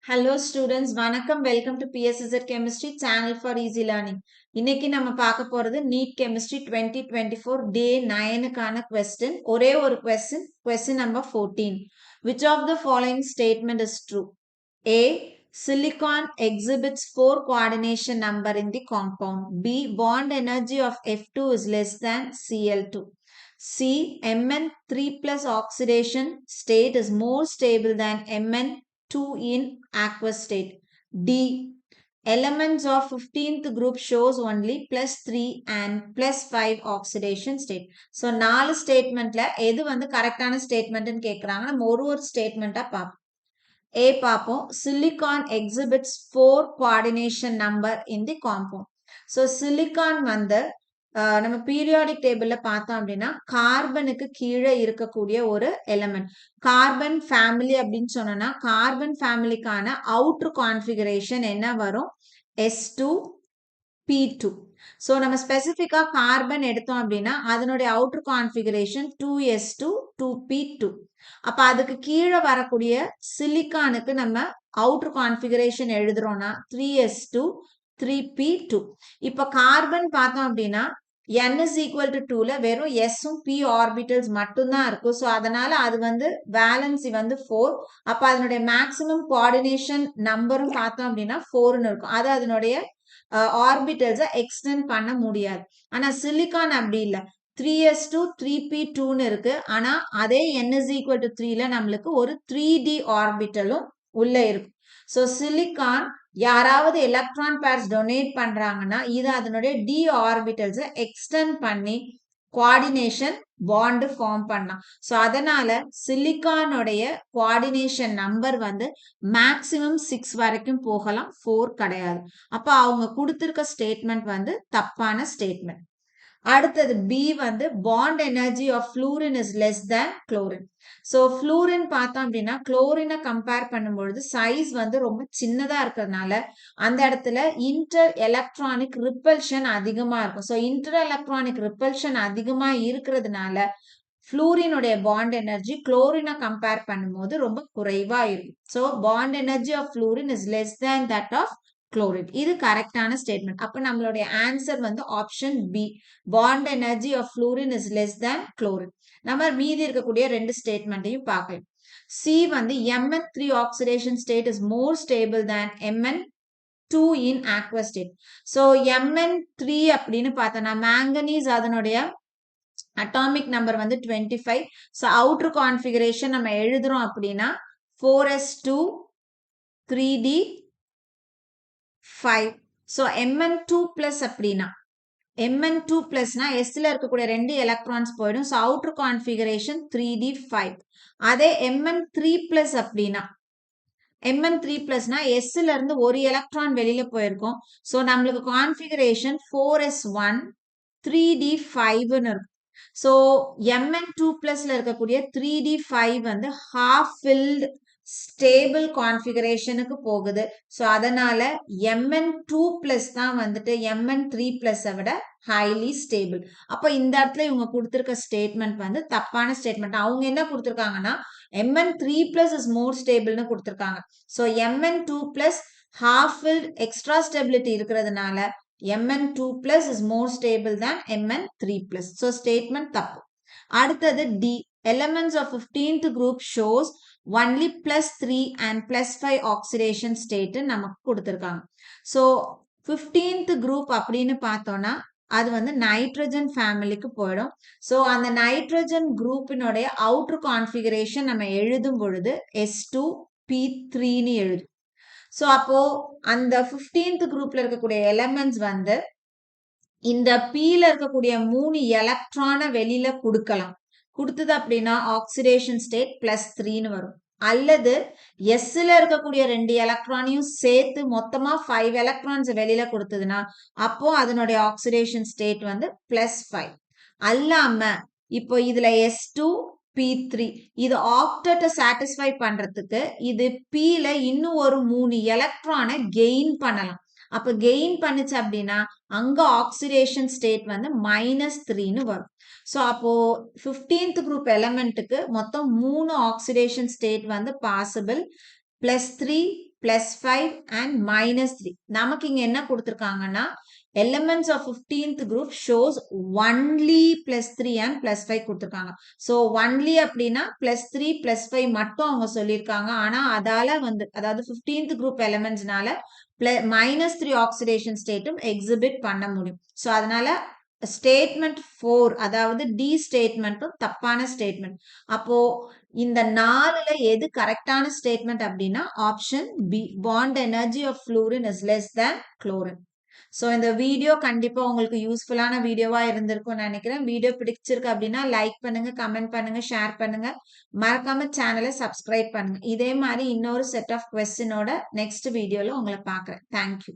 Hello students, வணக்கம். Welcome to PSZ Chemistry Channel for Easy Learning. இன்னைக்கு நம்ம பார்க்க போறது NEET Chemistry 2024 Day 9க்கான question. ஒரே ஒரு question number 14. Which of the following statement is true? A. Silicon exhibits 4 coordination number in the compound. B. Bond energy of F2 is less than Cl2. C. Mn3 plus oxidation state is more stable than Mn2 in aqueous state. D. Elements of 15th group shows only +3 and +5 oxidation state. So, 4 statementல எது வந்து கரெக்டான ஸ்டேட்மெண்ட்னு கேட்குறாங்க. நம்ம ஒரு ஸ்டேட்மெண்ட்டா பார்ப்போம். A பார்ப்போம். Silicon exhibits 4 coordination number in the compound. So, silicon வந்து நம்ம பீரியாடிக் டேபிள்ல பார்த்தோம் அப்படின்னா கார்பனுக்கு கீழே இருக்கக்கூடிய ஒரு எலிமெண்ட். கார்பன் ஃபேமிலி அப்படின்னு சொன்னோம்னா கார்பன் ஃபேமிலிக்கான அவுட்டர் கான்ஃபிகரேஷன் என்ன வரும்? S2P2. ஸோ நம்ம ஸ்பெசிஃபிக்கா கார்பன் எடுத்தோம் அப்படின்னா அதனுடைய அவுட்டர் கான்ஃபிகரேஷன் 2s2 2p2. அப்ப அதுக்கு கீழே வரக்கூடிய சிலிக்கானுக்கு நம்ம அவுட்டர் கான்ஃபிகரேஷன் எழுதுறோம்னா 3s2 3p2. இப்ப கார்பன் பார்த்தோம் அப்படின்னா n is equal to 2ல வெறும் sம் p ஆர்பிட்டல்ஸ் மட்டும்தான் இருக்கும். ஸோ அதனால அது வந்து வேலன்சி வந்து 4. அப்ப அதனுடைய மேக்சிமம் கோஆர்டினேஷன் நம்பரும் பார்த்தோம் அப்படின்னா 4ன்னு இருக்கும். அது அதனுடைய ஆர்பிட்டல்ஸை எக்ஸ்டெண்ட் பண்ண முடியாது. ஆனா சிலிக்கான் அப்படி இல்லை. 3s2 3p2ன்னு இருக்கு. ஆனா அதே n is equal to 3ல நம்மளுக்கு ஒரு 3d ஆர்பிட்டலும் உள்ள இருக்கும். ஸோ சிலிக்கான் யாராவது எலக்ட்ரான் பேர்ஸ் டொனேட் பண்றாங்கன்னா இது அதனுடைய டி ஆர்பிட்டல்ஸை எக்ஸ்டெண்ட் பண்ணி கோஆர்டினேஷன் பாண்ட் ஃபார்ம் பண்ணலாம். ஸோ அதனால சிலிக்கானுடைய கோஆர்டினேஷன் நம்பர் வந்து மேக்சிமம் 6 வரைக்கும் போகலாம், 4 கிடையாது. அப்ப அவங்க கொடுத்திருக்க ஸ்டேட்மெண்ட் வந்து தப்பான ஸ்டேட்மெண்ட். அடுத்தது பி வந்து bond energy of fluorine is less than chlorine. So fluorine பார்த்தோம் அப்படின்னா குளோரினை கம்பேர் பண்ணும்பொழுது சைஸ் வந்து ரொம்ப சின்னதா இருக்கிறதுனால அந்த இடத்துல இன்டர் எலக்ட்ரானிக் ரிப்பல்ஷன் அதிகமா இருக்கும். ஸோ இன்டர் எலக்ட்ரானிக் ரிப்பல்ஷன் அதிகமா இருக்கிறதுனால ஃப்ளூரினுடைய பாண்ட் எனர்ஜி குளோரினை கம்பேர் பண்ணும்போது ரொம்ப குறைவா இருக்கும். So bond energy of fluorine is less than that of chlorine. இது கரெக்டான ஸ்டேட்மெண்ட். அப்ப நம்மளுடைய ஆன்சர் வந்து option B, bond energy of fluorine is less than chlorine. நம்ம மீதி இருக்கக்கூடிய 2 ஸ்டேட்மெண்ட்டையும் பார்க்கலாம். சி வந்து Mn3 oxidation state is more stable than Mn2 in aqueous state. So Mn3 அப்படின்னு பார்த்தோம்னா மேங்கனீஸ் அதனுடைய அட்டாமிக் நம்பர் வந்து 25. ஸோ அவுட்டர் கான்ஃபிகரேஷன் நம்ம எழுதுறோம் அப்படின்னா 4s2 3d5. So Mn2 plus அப்படின்னா Mn2 பிளஸ்னா எஸ்ல இருக்கக்கூடிய 2 எலக்ட்ரான்ஸ் போயிடும். So outer configuration 3d5. அதே Mn3 பிளஸ் அப்படின்னா Mn3 பிளஸ்னா எஸ்ல இருந்து ஒரு எலக்ட்ரான் வெளியில போயிருக்கும். ஸோ நம்மளுக்கு கான்ஃபிகரேஷன் 4s1 3d5ன்னு இருக்கும். ஸோ Mn2 பிளஸ்ல இருக்கக்கூடிய 3d5 வந்து ஹாஃப் ஃபில்டு ஸ்டேபிள் கான்ஃபிகரேஷனுக்கு போகுது. ஸோ அதனால Mn2 பிளஸ் தான் வந்துட்டு Mn3 பிளஸை விட ஹைலி ஸ்டேபிள். அப்போ இந்த இடத்துல இவங்க கொடுத்துருக்க ஸ்டேட்மெண்ட் வந்து தப்பான ஸ்டேட்மெண்ட். அவங்க என்ன கொடுத்துருக்காங்கன்னா Mn3 பிளஸ் இஸ் மோர் ஸ்டேபிள்னு கொடுத்துருக்காங்க. So Mn2 plus half filled extra stability இருக்கிறதுனால Mn2 plus is more stable than Mn3 plus. So statement தப்பு. அடுத்தது D, elements of 15th group shows only +3 and +5 oxidation state நமக்கு கொடுத்திருக்காங்க. So 15th group அப்படின்னு பார்த்தோம்னா அது வந்து நைட்ரஜன் ஃபேமிலிக்கு போயிடும். ஸோ அந்த நைட்ரஜன் குரூப்பினுடைய அவுட்டர் கான்ஃபிகரேஷன் நம்ம எழுதும் பொழுது S2P3ன்னு எழுதும். ஸோ அப்போ அந்த 15th குரூப்ல இருக்கக்கூடிய எலமெண்ட்ஸ் வந்து இந்த Pல இருக்கக்கூடிய 3 எலக்ட்ரானை வெளியில கொடுக்கலாம். கொடுத்தது அப்படின்னா ஆக்சிடேஷன் ஸ்டேட் +3ன்னு வரும். அல்லது எஸ்ல இருக்கக்கூடிய 2 எலக்ட்ரானையும் சேர்த்து மொத்தமா 5 எலக்ட்ரான்ஸ் வெளியில கொடுத்ததுன்னா அப்போ அதனுடைய ஆக்சிடேஷன் ஸ்டேட் வந்து +5. அல்லாம இப்போ இதுல S2P3 இது ஆக்டெட்டை சாட்டிஸ்ஃபை பண்றதுக்கு இது Pல இன்னும் ஒரு 3 எலக்ட்ரானை கெயின் பண்ணலாம். அப்ப கெயின் பண்ணுச்சு அப்படின்னா அங்க ஆக்சிடேஷன் ஸ்டேட் வந்து -3ன்னு வரும். ஸோ அப்போ 15th குரூப் எலமெண்ட்டுக்கு மொத்தம் 3 ஆக்சிடேஷன் ஸ்டேட் வந்து பாசிபிள். +3 +5 and -3. நமக்கு இங்க என்ன கொடுத்திருக்காங்கன்னா elements of 15th group shows only +3 and +5 கொடுத்திருக்காங்க. so only அப்படின்னா +3 +5 மட்டும் அவங்க சொல்லியிருக்காங்க. ஆனா அதால வந்து அதாவது 15th group elementsனால -3 oxidation stateம் exhibit பண்ண முடியும். so அதனால ஸ்டேட்மெண்ட் 4 அதாவது டி ஸ்டேட்மெண்ட்டும் தப்பான ஸ்டேட்மெண்ட். அப்போ இந்த 4ல எது கரெக்டான ஸ்டேட்மெண்ட் அப்படின்னா option B, bond energy of fluorine is less than chlorine. So இந்த வீடியோ கண்டிப்பா உங்களுக்கு யூஸ்ஃபுல்லான வீடியோவா இருந்திருக்கும்னு நினைக்கிறேன். வீடியோ பிடிச்சிருக்கு அப்படின்னா லைக் பண்ணுங்க, கமெண்ட் பண்ணுங்க, ஷேர் பண்ணுங்க, மறக்காம சேனலை சப்ஸ்கிரைப் பண்ணுங்க. இதே மாதிரி இன்னொரு செட் ஆஃப் கொஸ்டினோட நெக்ஸ்ட் வீடியோல உங்களை பார்க்குறேன். தேங்க்யூ.